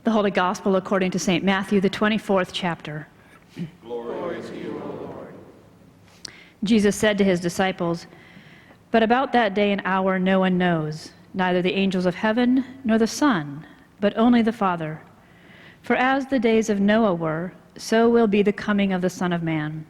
The Holy Gospel according to St. Matthew, the 24th chapter. Glory to you, O Lord. Jesus said to his disciples, "But about that day and hour no one knows, neither the angels of heaven nor the Son, but only the Father. For as the days of Noah were, so will be the coming of the Son of Man.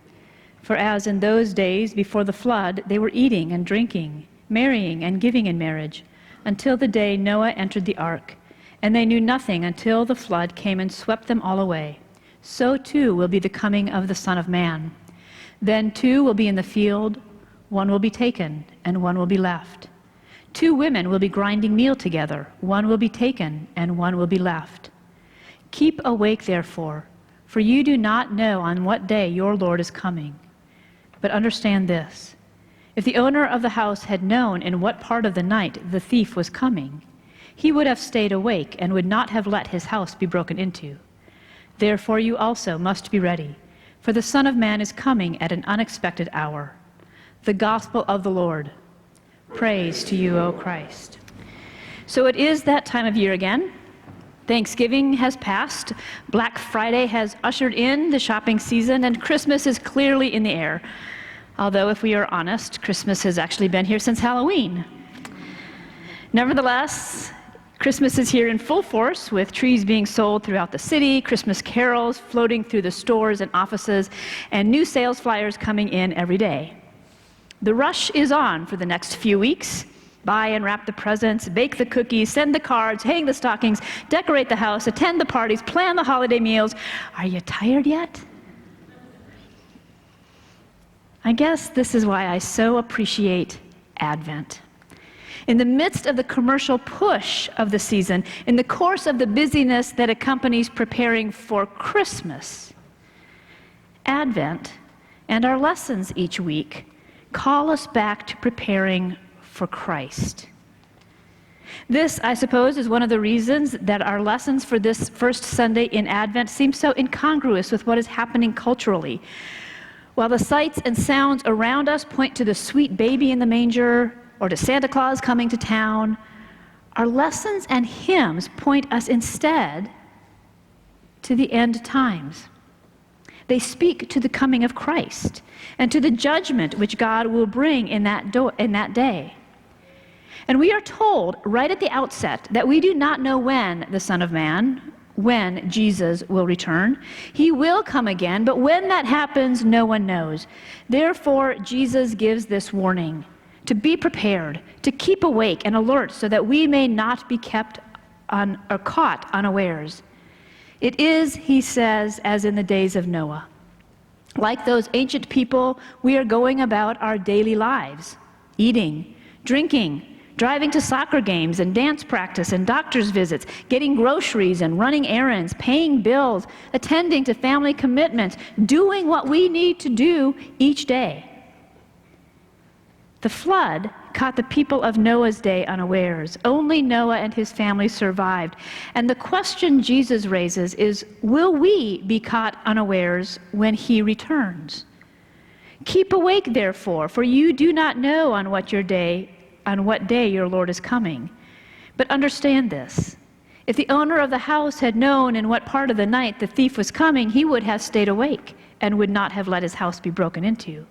For as in those days before the flood they were eating and drinking, marrying and giving in marriage, until the day Noah entered the ark, and they knew nothing until the flood came and swept them all away. So too will be the coming of the Son of Man. Then two will be in the field, one will be taken, and one will be left. Two women will be grinding meal together, one will be taken, and one will be left. Keep awake, therefore, for you do not know on what day your Lord is coming. But understand this, if the owner of the house had known in what part of the night the thief was coming, he would have stayed awake and would not have let his house be broken into. Therefore you also must be ready, for the Son of Man is coming at an unexpected hour." The Gospel of the Lord. Praise to you, O Christ. So it is that time of year again. Thanksgiving has passed, Black Friday has ushered in the shopping season, and Christmas is clearly in the air. Although, if we are honest, Christmas has actually been here since Halloween. Nevertheless, Christmas is here in full force, with trees being sold throughout the city, Christmas carols floating through the stores and offices, and new sales flyers coming in every day. The rush is on for the next few weeks. Buy and wrap the presents, bake the cookies, send the cards, hang the stockings, decorate the house, attend the parties, plan the holiday meals. Are you tired yet? I guess this is why I so appreciate Advent. In the midst of the commercial push of the season, in the course of the busyness that accompanies preparing for Christmas, Advent and our lessons each week call us back to preparing for Christ. This, I suppose, is one of the reasons that our lessons for this first Sunday in Advent seem so incongruous with what is happening culturally. While the sights and sounds around us point to the sweet baby in the manger, or to Santa Claus coming to town, our lessons and hymns point us instead to the end times. They speak to the coming of Christ and to the judgment which God will bring in that day. And we are told right at the outset that we do not know when the Son of Man, when Jesus will return. He will come again, but when that happens, no one knows. Therefore, Jesus gives this warning: to be prepared, to keep awake and alert so that we may not be kept or caught unawares. It is, he says, as in the days of Noah. Like those ancient people, we are going about our daily lives, eating, drinking, driving to soccer games and dance practice and doctor's visits, getting groceries and running errands, paying bills, attending to family commitments, doing what we need to do each day. The flood caught the people of Noah's day unawares. Only Noah and his family survived. And the question Jesus raises is, will we be caught unawares when he returns? Keep awake, therefore, for you do not know on what day your Lord is coming. But understand this: if the owner of the house had known in what part of the night the thief was coming, he would have stayed awake and would not have let his house be broken into.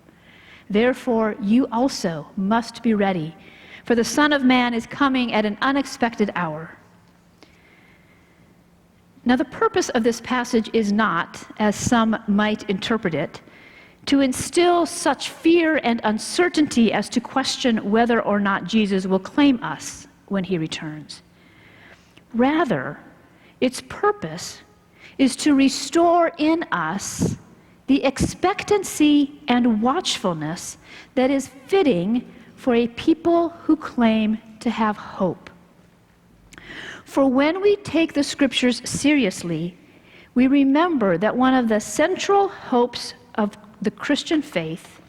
Therefore, you also must be ready, for the Son of Man is coming at an unexpected hour. Now, the purpose of this passage is not, as some might interpret it, to instill such fear and uncertainty as to question whether or not Jesus will claim us when he returns. Rather, its purpose is to restore in us the expectancy and watchfulness that is fitting for a people who claim to have hope. For when we take the scriptures seriously, we remember that one of the central hopes of the Christian faith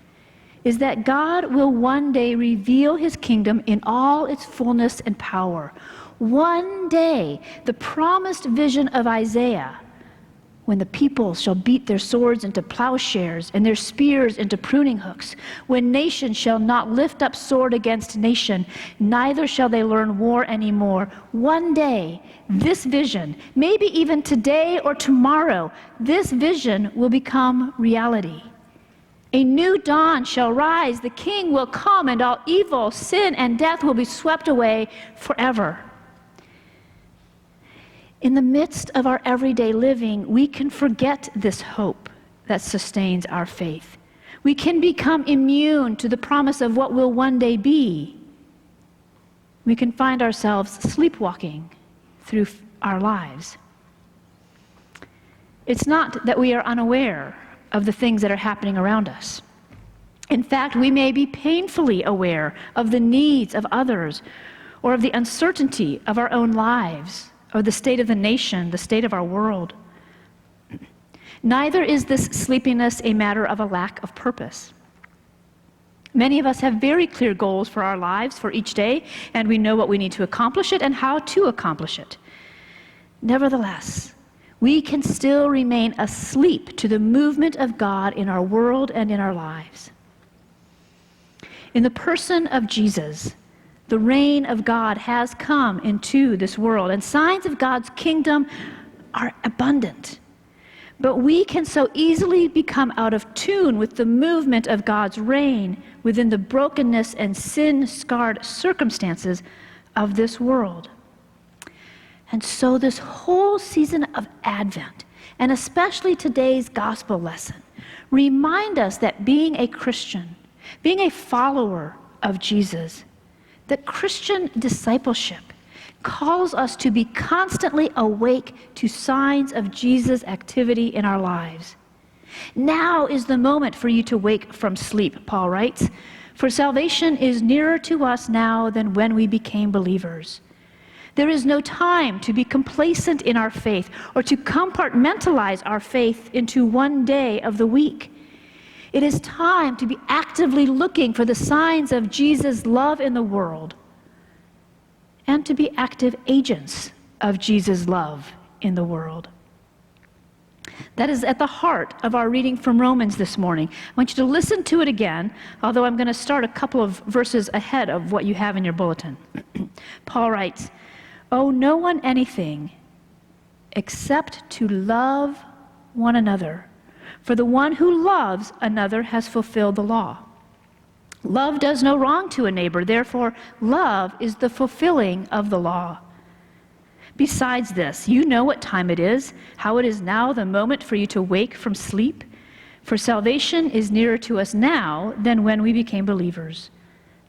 is that God will one day reveal his kingdom in all its fullness and power. One day, the promised vision of Isaiah when the people shall beat their swords into plowshares and their spears into pruning hooks, when nation shall not lift up sword against nation, neither shall they learn war anymore. One day, this vision, maybe even today or tomorrow, this vision will become reality. A new dawn shall rise, the King will come, and all evil, sin, and death will be swept away forever. In the midst of our everyday living, we can forget this hope that sustains our faith. We can become immune to the promise of what will one day be. We can find ourselves sleepwalking through our lives. It's not that we are unaware of the things that are happening around us. In fact, we may be painfully aware of the needs of others or of the uncertainty of our own lives, or the state of the nation, the state of our world. Neither is this sleepiness a matter of a lack of purpose. Many of us have very clear goals for our lives for each day, and we know what we need to accomplish it and how to accomplish it. Nevertheless, we can still remain asleep to the movement of God in our world and in our lives. In the person of Jesus, the reign of God has come into this world, and signs of God's kingdom are abundant. But we can so easily become out of tune with the movement of God's reign within the brokenness and sin-scarred circumstances of this world. And so this whole season of Advent, and especially today's gospel lesson, remind us that being a Christian, being a follower of Jesus, that Christian discipleship calls us to be constantly awake to signs of Jesus' activity in our lives. Now is the moment for you to wake from sleep, Paul writes, for salvation is nearer to us now than when we became believers. There is no time to be complacent in our faith or to compartmentalize our faith into one day of the week. It is time to be actively looking for the signs of Jesus' love in the world and to be active agents of Jesus' love in the world. That is at the heart of our reading from Romans this morning. I want you to listen to it again, although I'm going to start a couple of verses ahead of what you have in your bulletin. Paul writes, "Owe no one anything except to love one another. For the one who loves another has fulfilled the law. Love does no wrong to a neighbor, therefore love is the fulfilling of the law. Besides this, you know what time it is, how it is now the moment for you to wake from sleep. For salvation is nearer to us now than when we became believers.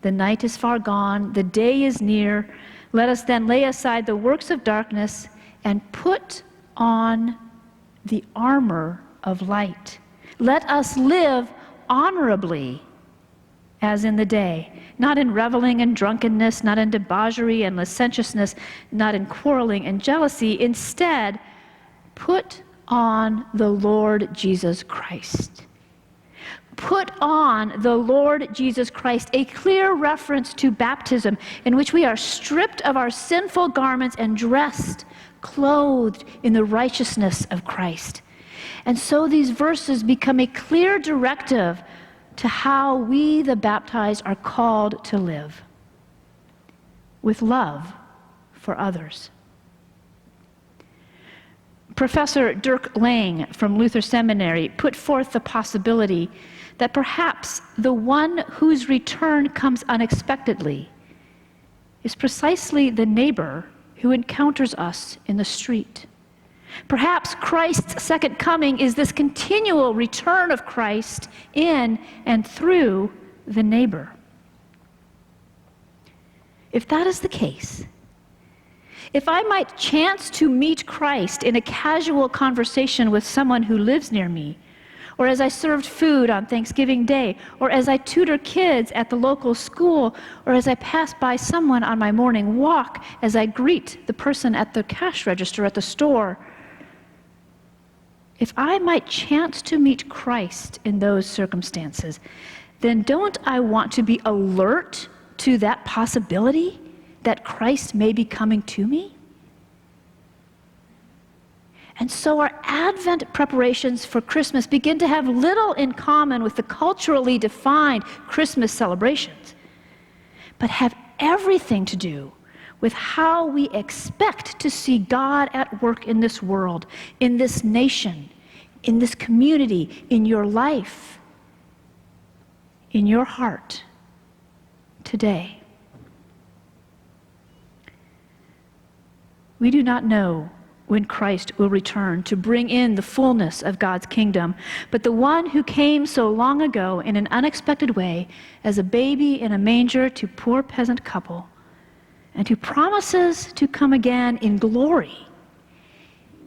The night is far gone, the day is near. Let us then lay aside the works of darkness and put on the armor of light. Let us live honorably as in the day, not in reveling and drunkenness, not in debauchery and licentiousness, not in quarreling and jealousy. Instead, put on the Lord Jesus Christ." Put on the Lord Jesus Christ, a clear reference to baptism in which we are stripped of our sinful garments and dressed, clothed in the righteousness of Christ. And so these verses become a clear directive to how we, the baptized, are called to live with love for others. Professor Dirk Lang from Luther Seminary put forth the possibility that perhaps the one whose return comes unexpectedly is precisely the neighbor who encounters us in the street. Perhaps Christ's second coming is this continual return of Christ in and through the neighbor. If that is the case, if I might chance to meet Christ in a casual conversation with someone who lives near me, or as I served food on Thanksgiving Day, or as I tutor kids at the local school, or as I pass by someone on my morning walk, as I greet the person at the cash register at the store, if I might chance to meet Christ in those circumstances, then don't I want to be alert to that possibility that Christ may be coming to me? And so our Advent preparations for Christmas begin to have little in common with the culturally defined Christmas celebrations, but have everything to do with how we expect to see God at work in this world, in this nation, in this community, in your life, in your heart today. We do not know when Christ will return to bring in the fullness of God's kingdom, but the one who came so long ago in an unexpected way as a baby in a manger to poor peasant couple, and who promises to come again in glory,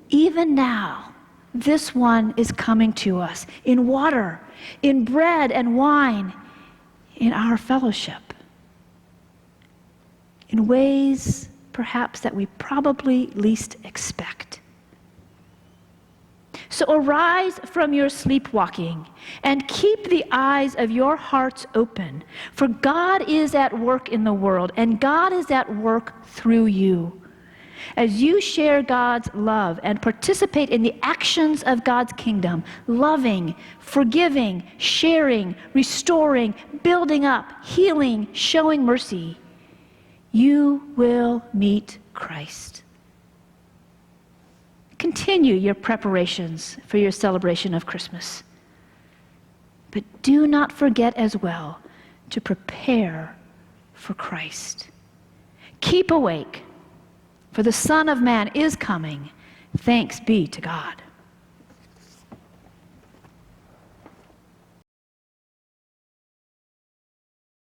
even now, this one is coming to us in water, in bread and wine, in our fellowship, in ways perhaps that we probably least expect. So arise from your sleepwalking and keep the eyes of your hearts open, for God is at work in the world, and God is at work through you. As you share God's love and participate in the actions of God's kingdom, loving, forgiving, sharing, restoring, building up, healing, showing mercy, you will meet Christ. Continue your preparations for your celebration of Christmas. But do not forget as well to prepare for Christ. Keep awake, for the Son of Man is coming. Thanks be to God.